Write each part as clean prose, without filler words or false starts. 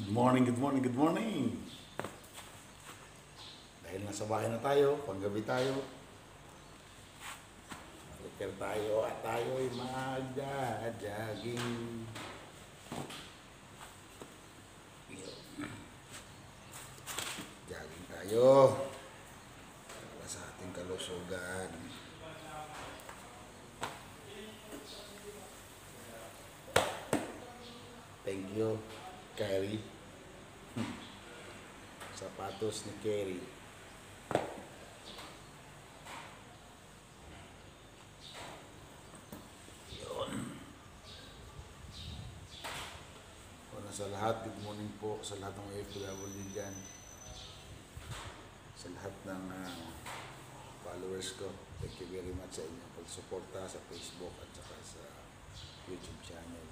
Good morning, good morning, good morning. Dahil nasa bahay na tayo, panggabi tayo. Prepare tayo at tayo'y magja-jogging. Jogging tayo para sa ating kalusugan. Thank you, Carrie. Sapatos ni Carrie. Yun. Una sa lahat, good morning po sa lahat ng OFW dyan. Sa lahat ng followers ko. Thank you very much sa inyong pagsuporta sa Facebook at saka sa YouTube channel.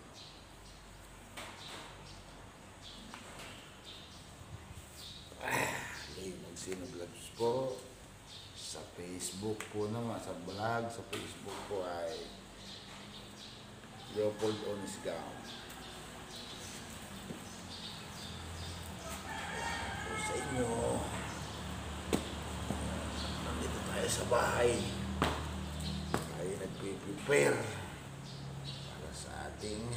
Sino vlogs po sa Facebook po naman, sa vlog sa Facebook po ay Leopold Onisgaon po sa inyo. Nandito tayo sa bahay, tayo nagpe-prepare para sa ating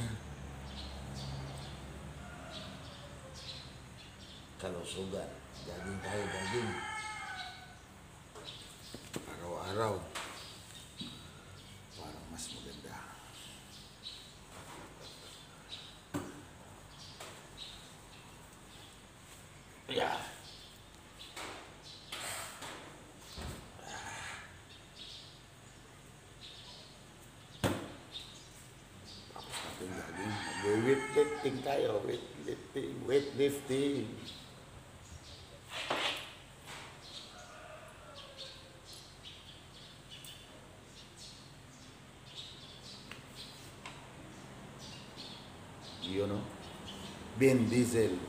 kalusugan. Jogging tayo, jogging. Araw-araw. Parang mas maganda. Yeah. Tapos natin jogging. Weightlifting tayo. Weightlifting. Yun, no? Vin Diesel.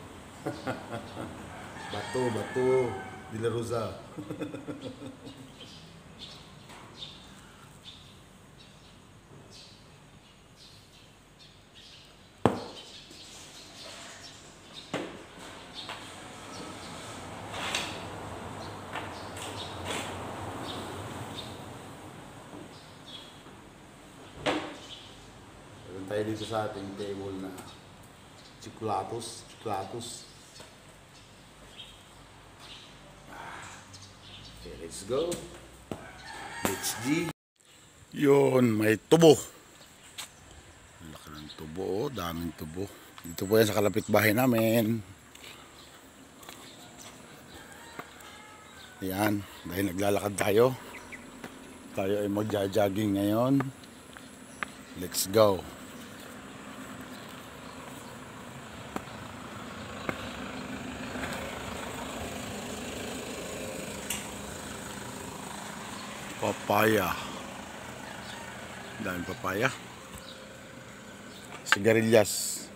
Bato de la Rosa. Meron tayo dito sa ating table na Chocolatos. Okay, let's go. Let's G. Yun, may tubo. Laki ng tubo, daming tubo. Dito po yan sa kalapit bahay namin. Yan, dahil naglalakad tayo. Tayo ay magja-jogging ngayon. Let's go. Papaya. Daming papaya. Sigarilyas.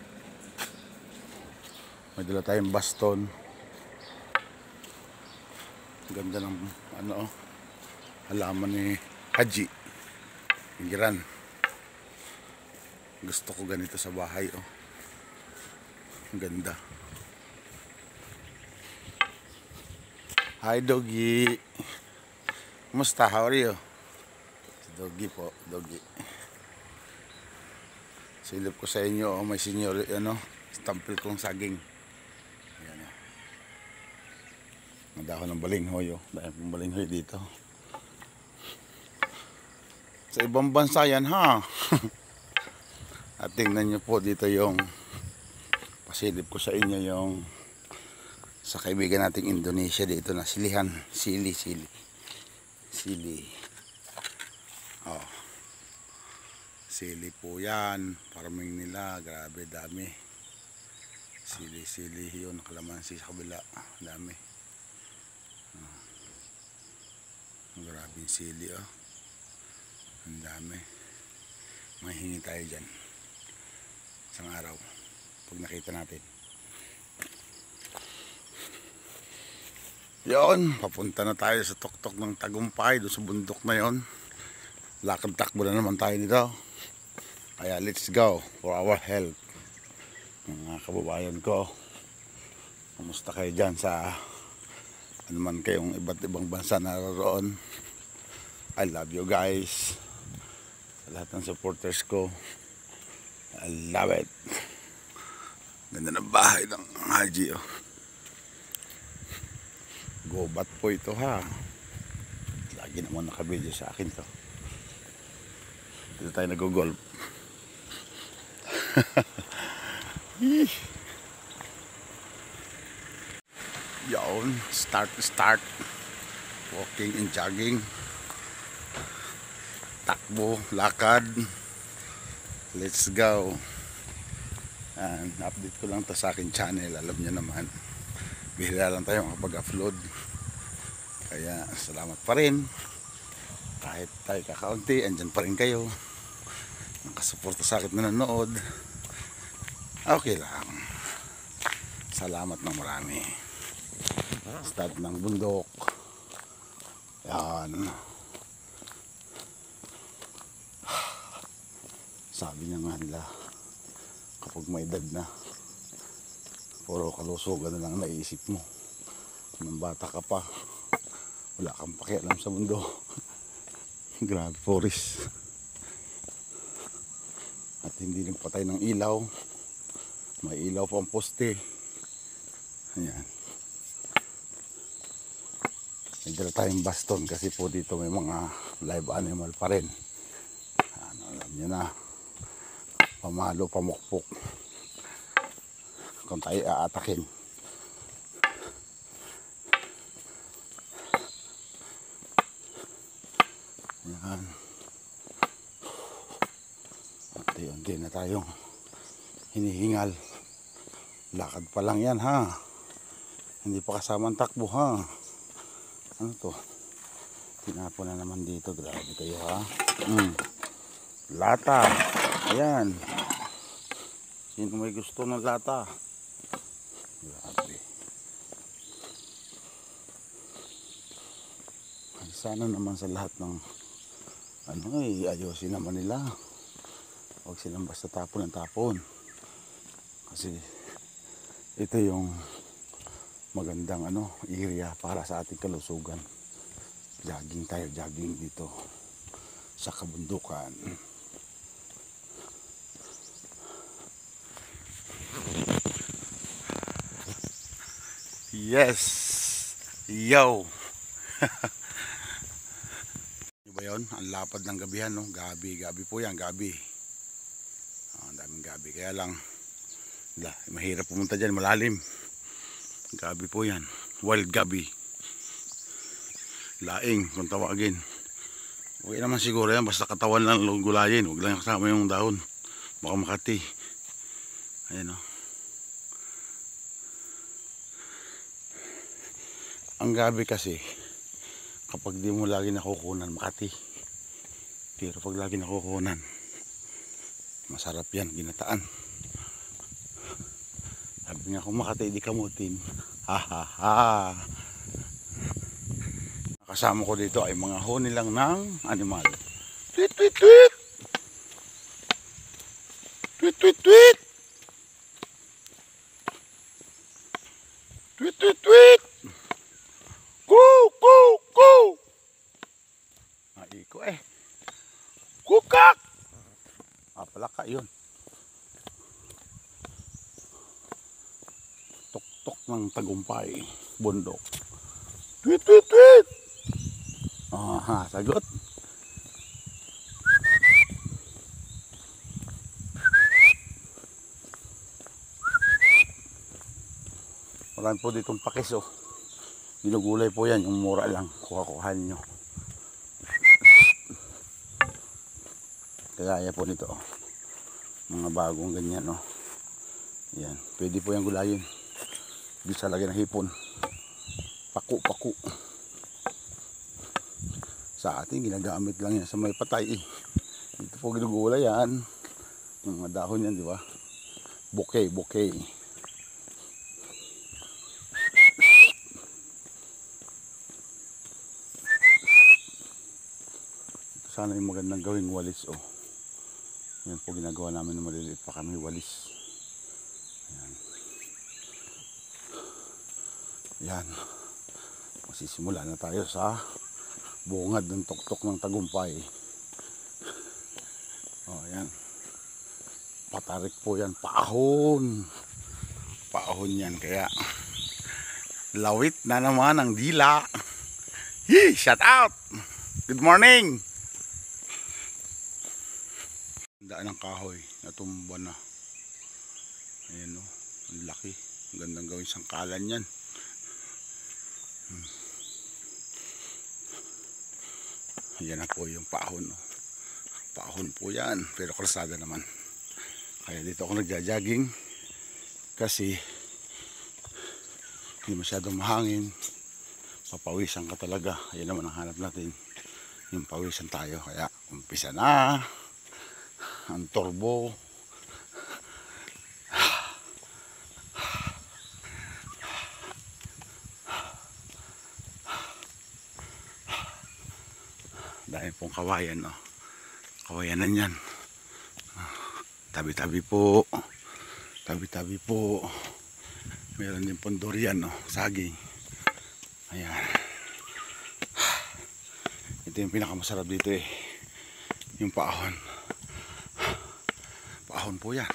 May dala tayong baston. Ganda ng halaman ni Haji. Igiran. Gusto ko ganito sa bahay, oh. Ang ganda. Hi, doggy. Kumusta? How are you? Si Doggy po, Doggy. Silip ko sa inyo, oh, may senyor, stampil kong saging. Ayan, oh. Madahon ng balinghoy, oh. Dahil pong balinghoy dito. Sa ibang bansa yan, ha? At tingnan nyo po dito yung pasilip ko sa inyo yung sa kaibigan nating Indonesia dito na silihan. Sili. Oh. Sili po yan. Farming nila. Grabe, dami. Sili yun. Kalamansi sa kabila. Dami. Oh. Grabe yung sili, oh. Ang dami. Mahingi tayo dyan. Isang araw. Pag nakita natin. Yon, papunta na tayo sa tuktok ng Tagumpay, doon sa bundok na yon. Lakad-takbo na naman tayo dito. Kaya let's go for our health. Mga kababayan ko. Kumusta kayo dyan sa ano man kayong iba't ibang bansa naroon. I love you guys. Sa lahat ng supporters ko, I love it. Ganda ng bahay ng Haji, oh. Gobat po ito, ha. Lagi naman nakabidyo sa akin to. Dito tayo nag-golf. Yun, start. Walking and jogging. Takbo, lakad. Let's go. And update ko lang to sa akin channel. Alam niyo naman, bihira lang tayo makapag-upload. Kaya salamat pa rin. Kahit tayo kakaunti, andyan pa rin kayo. Nakasuporta sa akin na nanonood. Okay lang. Salamat ng marami. Start ng bundok. Yan. Sabi niya nga nila, kapag may edad na, puro kalusugan na lang naisip mo. Nung bata ka pa, wala kang pakialam sa mundo. Grabe, forest. At hindi rin patay ng ilaw. May ilaw pa ang poste. Ayan. May dala tayong baston kasi po dito may mga live animal pa rin. Ano, alam nyo na. Pamalo, pamukpok. Kung tayo aatakin. Ayan. Unti-unti na tayong hinihingal. Lakad pa lang yan, ha. Hindi pa kasama ang takbo, ha. Ano to? Tinapon na naman dito. Grabe kayo, ha. Lata. Ayan. Sino may gusto ng lata? Grabe. Sana naman sa lahat ng ano, ayusin naman nila. Huwag silang basta tapon ng tapon. Kasi ito yung magandang area para sa ating kalusugan. Jogging tayo, jogging dito sa kabundukan. Yes. Yo. Ano ba yun? Ang lapad ng gabihan, no? Gabi po yan, gabi. Ang daming gabi. Kaya lang, mahirap pumunta dyan, malalim. Gabi po yan. Wild gabi. Laing, kung tawagin. Okay naman siguro yan, basta katawan lang gulayin. Huwag lang kasama yung dahon. Baka makati. Ayan, no? Ang gabi kasi, kapag di mo lagi nakukunan, makati. Pero pag lagi nakukunan, masarap yan, ginataan. Sabi nga, kung makati, di kamutin. Ha ha ha. Kasama ko dito ay mga huni lang ng animal. Tweet, tweet, tweet! Tweet, tweet, tweet! Tweet, tweet, tweet! Naiko eh. Kukak! Palaka yun. Tok-tok ng tagumpay. Bundok. Tweet, tweet, tweet! Sagot. Marami po ditong pakis, oh. Ginugulay po yan, yung mura lang. Kuha-kuhan nyo. Kagaya po nito, oh. Mga bagong ganyan, oh. Yan, pwede po yung gulayin. Bisa lagi ng hipon. Paku-paku. Sa atin, ginagamit lang yan sa may patay, eh. Dito po ginugulay yan. Yung mga dahon yan, di ba? Bouquet, bouquet. Sana yung magandang gawing walis, oh. Yan po ginagawa namin na maliliit pa kami walis. Ayan. Yan. Magsisimula na tayo sa bungad ng tuktok ng tagumpay. Oh, yan. Patarik po yan. Paahon. Paahon yan. Kaya lawit na naman ang dila. Yee! Shout out! Good morning! Daan ng kahoy. Natumba na. Ayan o. Ang laki. Ang gandang gawin sangkalan yan. Ayan na po yung paahon. Paahon po yan. Pero kalsada naman. Kaya dito ako nagja-jogging. Kasi hindi masyadong mahangin. Papawisan ka talaga. Ayan naman ang hanap natin. Yung pawisan tayo. Kaya umpisa na. Ang turbo. Dahil pong kawayan, no? Kawayanan yan. Tabi-tabi po. Tabi-tabi po. Meron din pong durian, no? Saging. Ayan. Ito yung pinakamasarap dito eh. Yung paahon. Paahon po yan.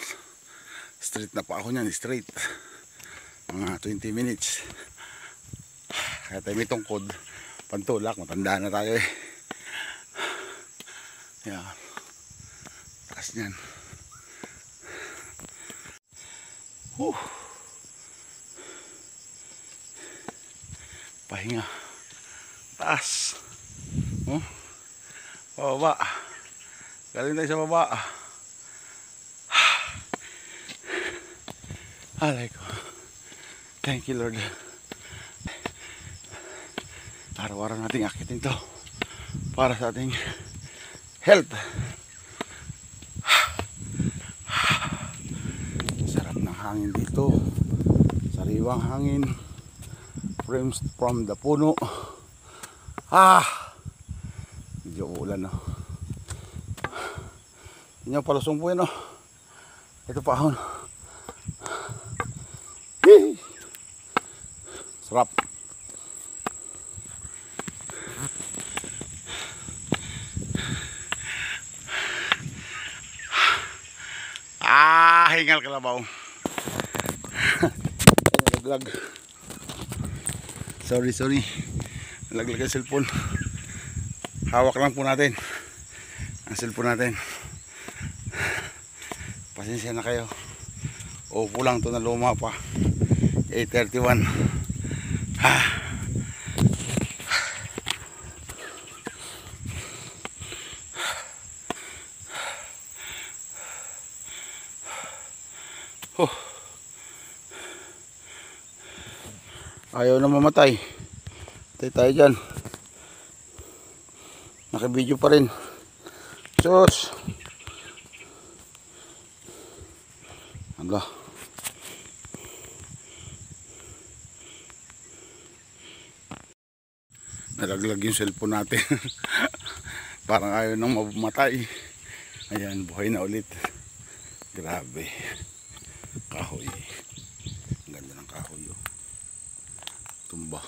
Straight na paahon yan. Straight. Mga 20 minutes. Kaya tayo may tungkod. Pantulak. Matanda na tayo eh. Yan. Taas niyan. Pahinga. Taas. Pababa. Galing tayo sa baba. Alay ko. Thank you, Lord. Araw-araw nating akitin to para sa ating health. Sarap ng hangin dito. Sariwang hangin from the puno. Medyo uulan, no? Inyo palusong po yan, no? Ito paahon. Sarap. Hingal kalabaw. Nalaglag. Sorry. Nalaglag ang cellphone. Hawak lang po natin ang cellphone natin. Pasensya na kayo. Upo lang to na luma pa. 8:31. Ayaw na mamatay. Tayo dyan. Nakabidyo pa rin. Sus. Allah. Nalaglag yung cellphone natin. Parang ayaw nang mamatay. Ayan, buhay na ulit. Grabe. Kahoy. Ang ganda ng kahoy, oh. Tumba.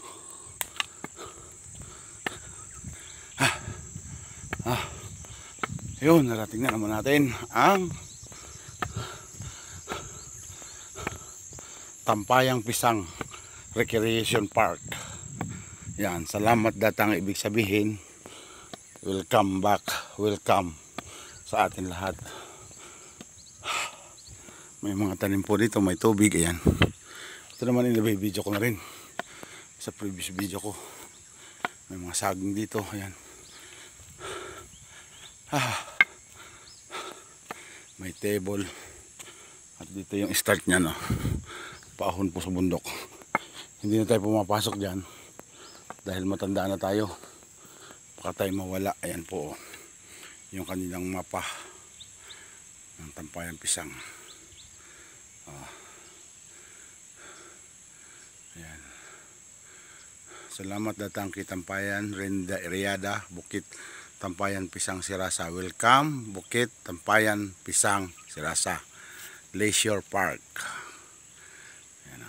Yun, narating na naman natin ang Tampayang Pisang Recreation Park. Yan, salamat datang ibig sabihin welcome back, welcome sa atin lahat. May mga tanim po dito, may tubig, ayan. Ito naman video ko na rin sa previous video ko. May mga saging dito, ayan. May table. At dito yung start niya, no. Paahon po sa bundok. Hindi na tayo pumapasok dyan dahil matanda na tayo. Baka tayo mawala. Ayan po, yung kanilang mapa ng Tampayang Pisang. Ayan. Salamat datang kay Tampayan Riada, Bukit Tampayan Pisang Sirasa. Welcome Bukit Tampayan Pisang Sirasa Leisure Park. Ayan.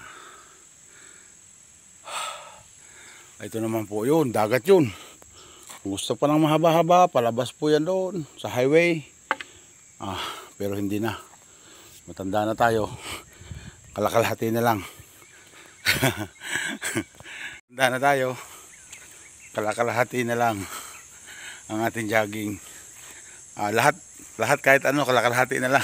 Ito naman po yun, dagat yun. Kung gusto pa ng mahaba-haba, palabas po yan doon sa highway. Pero hindi na. Matanda na tayo. Kalakalhati na lang. Matanda na tayo. Kalakalhati na lang ang ating jogging. Lahat kahit ano, kalakalhati na lang.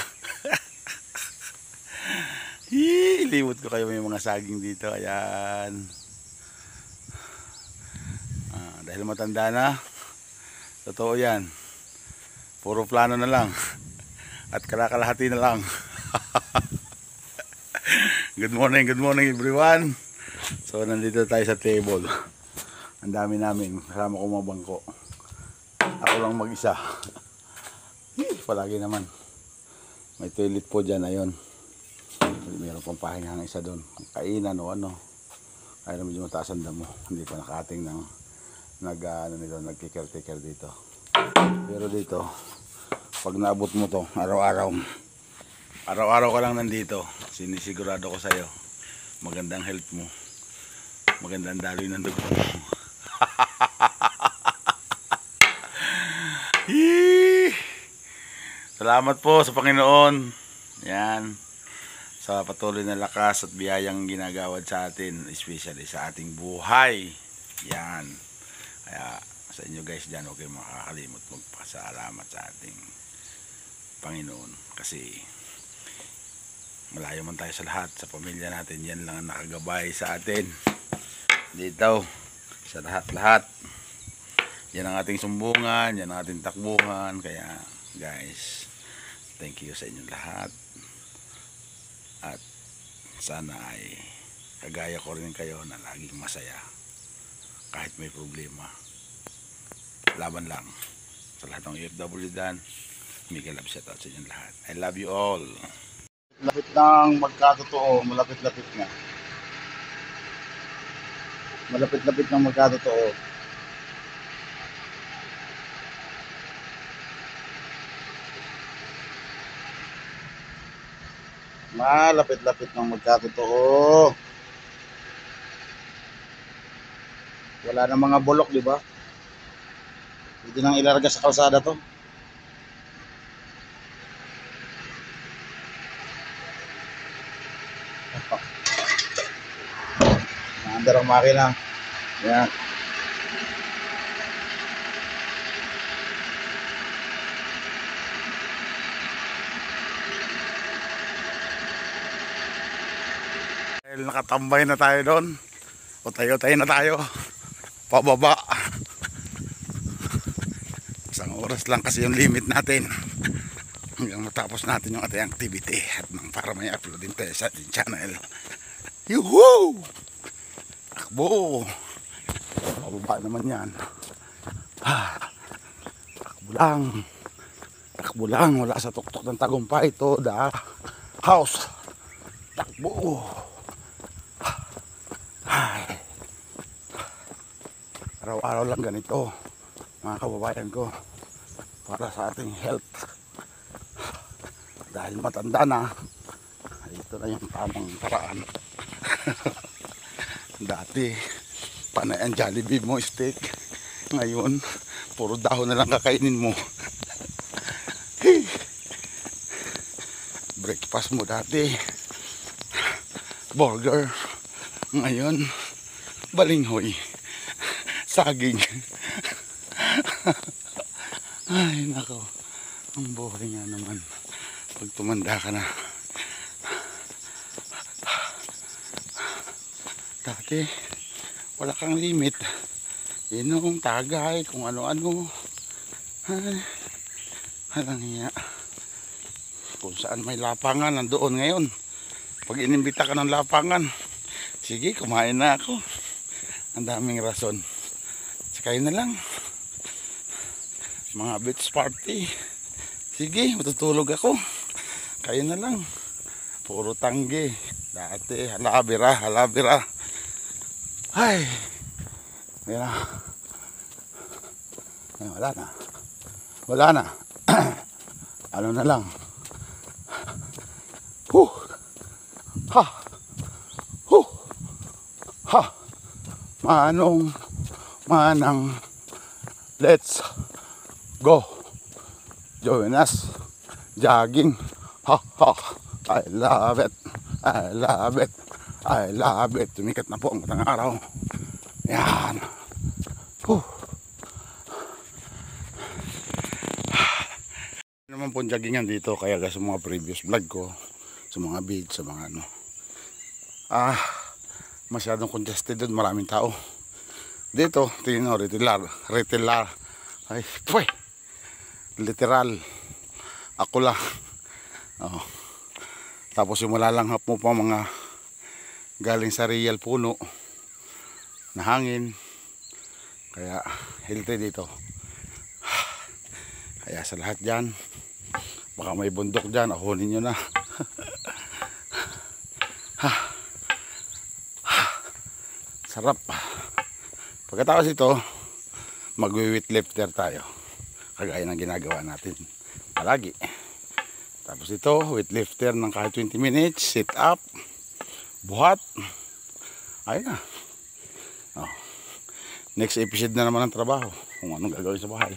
Limot ko kayo, may mga saging dito. Ayan. Dahil matanda na, totoo yan. Puro plano na lang. At kalakalahati na lang. Good morning everyone. So nandito tayo sa table. Ang dami namin, kasama ko mga bangko. Ako lang mag-isa. Palagi naman. May toilet po dyan, ayun. Mayroon pang pahinga ng isa doon. Kainan o ano. Kaya na medyo mataas ang damo. Hindi pa nakating ng nagkikertiker dito. Pero dito, pag naabot mo to, araw-araw ka lang nandito, sinisigurado ko sa'yo, magandang health mo, magandang daloy ng dugo mo. Salamat po sa Panginoon. Yan, sa patuloy na lakas at biyayang ginagawad sa atin, especially sa ating buhay. Yan. Kaya sa inyo guys dyan, huwag kayong makakalimot magpasalamat sa ating Panginoon. Kasi malayo man tayo sa lahat, sa pamilya natin, yan lang ang nakagabay sa atin. Dito, sa lahat-lahat. Yan ang ating sumbungan, yan ang ating takbuhan. Kaya guys, thank you sa inyong lahat. At sana ay kagaya ko rin kayo na laging masaya. Kahit may problema, laban lang. Sa lahat ng OFW dyan, Miguel love shout out sa inyo lahat. I love you all. Lapit ng magkatotoo, malapit-lapit na. Malapit-lapit ng magkatotoo. Malapit-lapit ng magkatotoo. Wala na mga bulok, di ba? Pwede nang ilarga sa kalsada to. Naandar ang makina. Yan. Dahil nakatambay na tayo doon, o tayo-tayo na tayo pababa. Isang oras lang kasi yung limit natin hanggang matapos natin yung ating activity at para may upload din tayo sa ating channel. Yuhuu! Takbo! Pababa naman yan. Takbo lang, wala sa tuktok ng tagumpay. Ito, the house. Takbo! Araw-araw lang ganito, mga kababayan ko, para sa ating health. Dahil matanda na, ito na yung tamang paraan. Dati, panay ang Jollibee mo steak. Ngayon, puro dahon na lang kakainin mo. Breakfast mo dati, burger. Ngayon, balinghoy. Saging. Ay nako, ang buhay nga naman pag tumanda ka na. Dati wala kang limit, inom, tagay, kung ano-ano. Ay, halang hiya. Kung saan may lapangan, nandoon ngayon. Pag inimbita ka ng lapangan, sige, kumain na ako. Ang daming rason. Kayo na lang, mga beach party, sige, matutulog ako. Kayo na lang, puro tanggi. Dati halabira. Ay, yan na. Ay, wala na. Ano na lang, ha, manong Manang, let's go. Join us. Jogging. Ha ha. I love it. I love it. I love it. Tumikat na po ang matang araw. Yan. Huh. Naman po joggingan dito. Kaya guys, sa mga previous vlog ko, sa mga beach, sa mga ano. Masyadong congested doon. Maraming tao. Dito, tingnan mo, retailer. Ay, puwe. Literal. Ako lang. Oh. Tapos yung malalanghap mo pa mga galing sa real puno na hangin. Kaya healthy dito. Kaya sa lahat dyan, baka may bundok dyan, ahonin nyo na. Sarap. Pagkatapos ito, magwi-weightlifter tayo. Kagaya ng ginagawa natin palagi. Tapos ito, weightlifter ng kahit 20 minutes, sit up, buhat. Ayun na. Oh. Next episode na naman ng trabaho, kung anong gagawin sa bahay.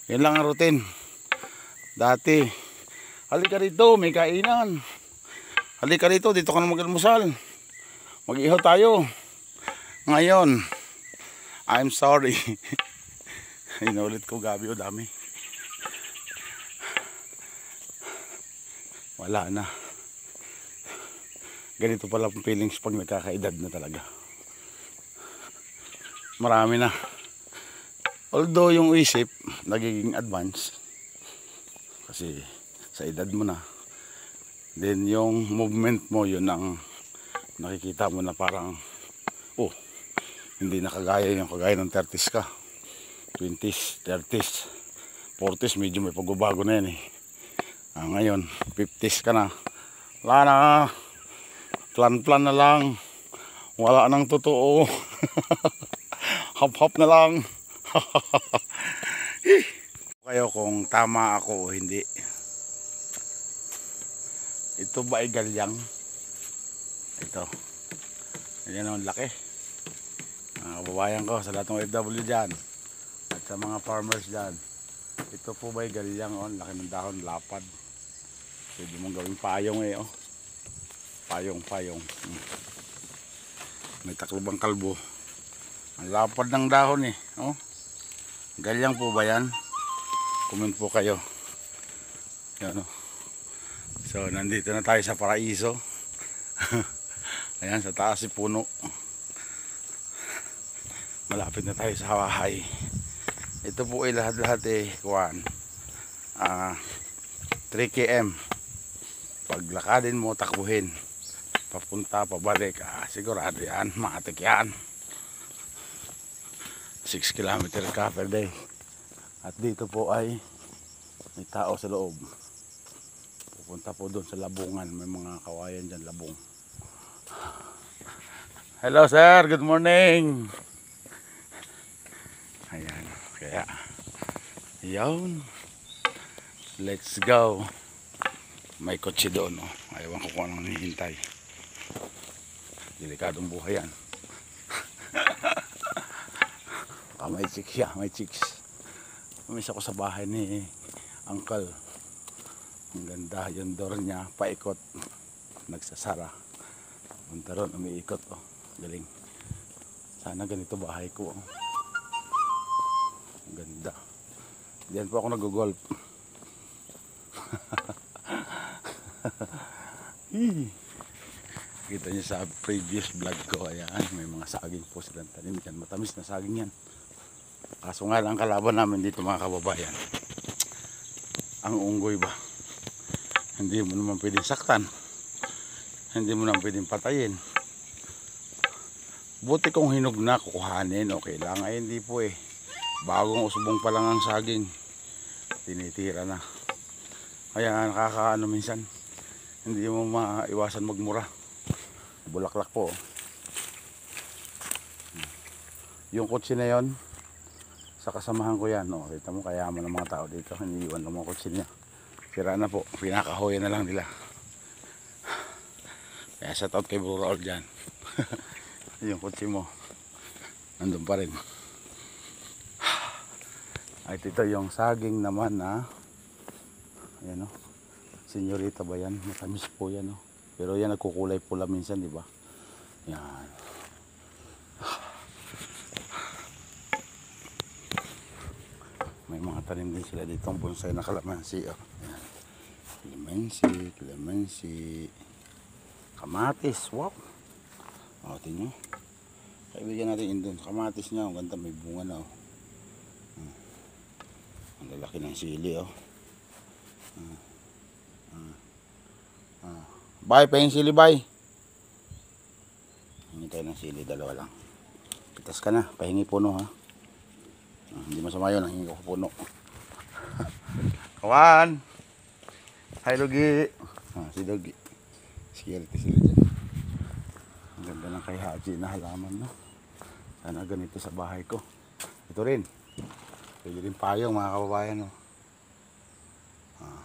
Yan lang ang routine. Dati, halika rito, may kainan. Halika rito, dito ka na mag-almusal. Mag-ihaw tayo. Ngayon, I'm sorry. Inulit ko, gabi o dami. Wala na. Ganito pala ang feelings pag nagkakaedad na talaga. Marami na. Although yung isip nagiging advance kasi sa edad mo na, then yung movement mo, yun ang nakikita mo na parang hindi na kagaya yung kagaya ng 30s ka, 20s, 30s, 40s, medyo may pagbabago na yan eh. Ngayon 50s ka na, wala na, plan na lang, wala nang totoo. Hop na lang. Kayo kung tama ako o hindi. Ito ba ay galyang? Ito. Yan naman laki. Kababayan ko sa lahat ng OFW dyan at sa mga farmers dyan. Ito po ba ay galyang? Laki ng dahon, lapad. Pwede mong gawing payong eh. Payong. May taklobang kalbo. Ang lapad ng dahon eh. Galyang po ba yan? Comment po kayo. Yan, so nandito na tayo sa paraiso. Ayan, sa taas si puno. Malapit na tayo sa Hawaii. Ito po ay lahat eh 3 km. Paglakadin mo, takbuhin. Papunta, pabalik. Sigurado yan, maatik yan. 6 km ka per day. At dito po ay may tao sa loob. Pupunta po doon sa labungan. May mga kawayan dyan, labong. Hello sir, good morning. Ayan, kaya yun, let's go. May kotse doon, ayawan ko kung anong hinihintay. Delikadong buhay yan. May chicks siya, may chicks. Umis ako sa bahay ni uncle. Ang ganda yung door niya, paikot, nagsasara. Punta ron, umiikot. Galing. Sana ganito bahay ko. Ganda. Diyan po ako nag-golf. Kita niyo sa previous vlog ko, ayan, may mga saging po silang tanim dyan. Matamis na saging yan. Kaso nga lang kalaban namin dito mga kababayan, ang unggoy ba. Hindi mo naman pwedeng saktan. Hindi mo naman pwedeng patayin. Buti kung hinog na, kukuhanin, okay lang. Ay hindi po eh. Bagong usbong pa lang ang saging, tinitira na. Kaya nakakaano minsan, hindi mo maiwasan magmura. Bulaklak po. Yung kotse na yon, sa kasamahan ko yan. Kita mo, kayaman ng mga tao dito. Iniiwan ng mga kotse niya. Sira na po, pinakahoyan na lang nila. Kaya shout out kay Bro Raul dyan. Yung kotse mo, nandun pa rin. At ito yung saging naman na ayan o. Senyorita ba yan? Matamis po yan o. Pero yan nagkukulay pula minsan, di ba? Yan. May mga tanim din sila dito ang bonsai na kalamansi o. Ayan. Kalamansi. Kamatis, wow. O, tingnan nyo. Kaibigan natin yun dun. Kamatis niya, ang ganda, may bunga na o. Ang lalaki ng sili o. Bay, pahing sili bay. Hingi tayo ng sili, dalawa lang. Pitas ka na, pahingi puno ha. Hindi masama yun, hingi ko puno. Kawan! Hi Logi! Si Logi. Sikiriti sila dyan. Ang ganda ng kay Haji na halaman no. Sana ganito sa bahay ko. Ito rin. Pwede rin payong mga kababayan no.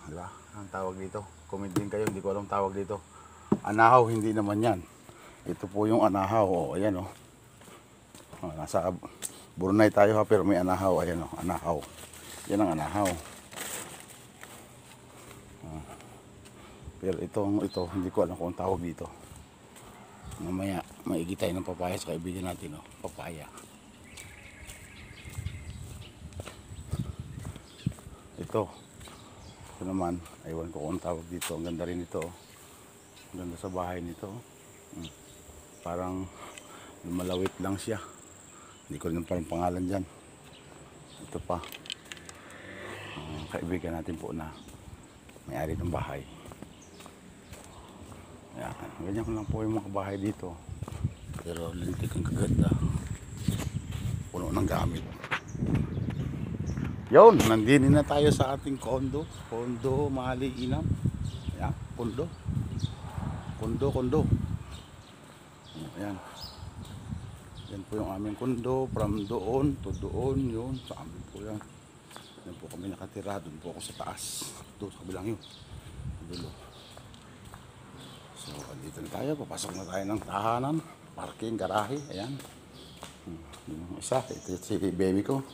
Diba? Ang tawag dito. Comment din kayo, hindi ko alam tawag dito. Anahaw, hindi naman yan. Ito po yung anahaw. O, ayan o. Nasa Brunei tayo ha, pero may anahaw. Ayan o, anahaw. Yan ang anahaw. Pero ito, hindi ko alam kung ang tawag dito. Mamaya, maigi tayo ng papaya sa kaibigan natin o. Papaya. Ito naman, aywan ko kung tawag dito. Ang ganda rin ito. Ang ganda sa bahay nito. Parang malawit lang siya. Hindi ko rin parang pangalan dyan. Ito pa. Kaibigan natin po na may-ari ng bahay. Ayan. Ganyan ko lang po yung mga bahay dito. Pero lintik ang kaganda. Puno ng gamit. Yun, nandini na tayo sa ating kondo. Kondo, Mali Inam. Ayan, kondo. Kondo. Ayan. Yan po yung aming kondo. From doon to doon, yun. Sa amin po yan. Yan po kami nakatira. Doon po ako sa taas. Doon sa kabilang yun. Dulo. So, dito na tayo. Papasok na tayo ng tahanan. Parking, garahe. Ayan. Yung isa, ito si baby ko.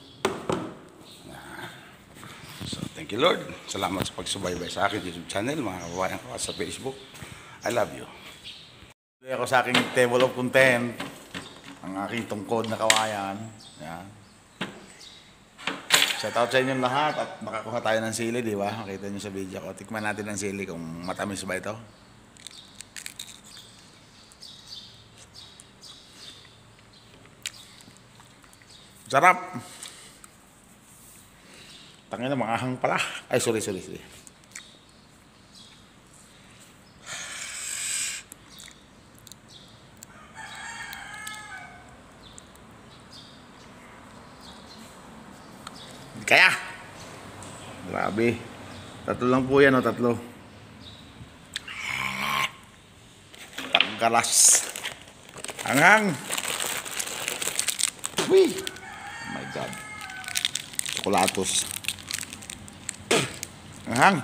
So, thank you Lord. Salamat sa pagsubaybay sa akin YouTube channel, mga kababayan ko sa Facebook. I love you. Tuloy ako sa aking table of content. Ang aking tungkod na kawayan. Yan. Shout out sa inyong lahat at makakuha tayo ng sili, di ba? Makita nyo sa video ko. Tikman natin ang sili kung matamis ba ito. Sarap! Tangin na, mga ahang pala. Ay, sorry. Kaya! Grabe. Tatlo lang po yan, o, tatlo. Tanggalas. Anghang. Uy! Oh my God. Chocolatos. Anghang.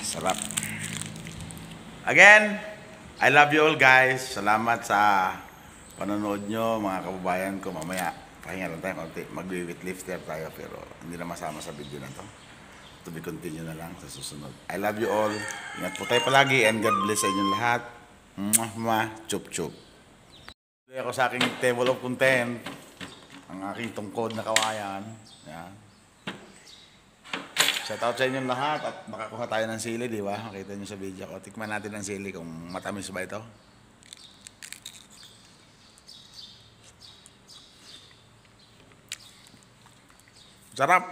Sarap. Again, I love you all guys. Salamat sa panonood nyo mga kababayan ko. Mamaya, pahinga lang tayo konti. Mag-weight lifter tayo pero hindi na masama sa video na to. To be continue na lang sa susunod. I love you all. Ingat po tayo palagi and God bless sa inyong lahat. Chup. Tuloy ako sa aking table of content. Ang aking tungkod na kawayan. Yan. Shout out sa inyong lahat at makakuha tayo ng sili, di ba? Makita nyo sa video ko. Tikman natin ang sili kung matamis ba ito. Sarap!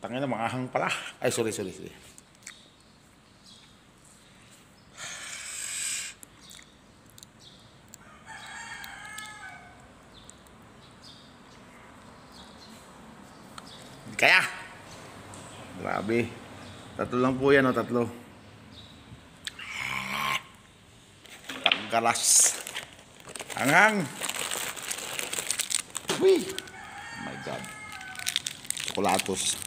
Tangin na, mga ahang pala. Ay, sorry. Kaya! Grabe. Tatlo lang po yan, o, tatlo. Tanggalas. Anghang. Uy! Oh my God. Chocolatos.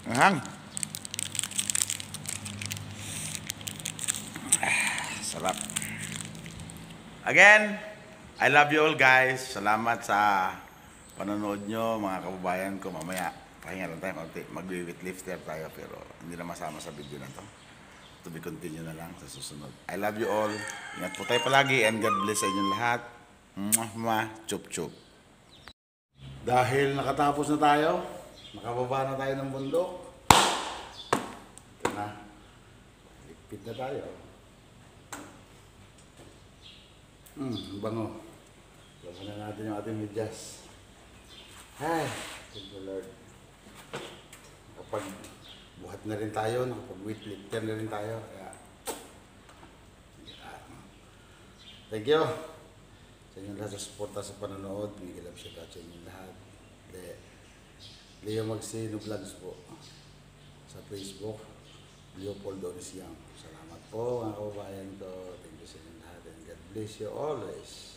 Anghang. Sarap. Again, I love you all guys. Salamat sa panonood nyo mga kababayan ko. Mamaya, pahinga lang tayo. Mag-weightlifter tayo pero hindi na masama sa video na to. To be continue na lang sa susunod. I love you all. Ingat po tayo palagi and God bless sa inyong lahat. Mwah, chup chup. Dahil nakatapos na tayo, nakababa na tayo ng bundok. Ito na. Lipit na tayo. Bango. Lasan na natin yung ating medyas. Ay, thank you Lord. Kapag buhat na rin tayo, nakapag-weightlifter na rin tayo. Kaya, thank you sa inyong lahat sa suporta sa panonood. Bigil lang siya sa inyong lahat. Leo Magsino Vlogs po sa Facebook. Leopoldo Onis Young. Salamat po mga kababayan ko. Thank you sa inyong lahat and God bless you always.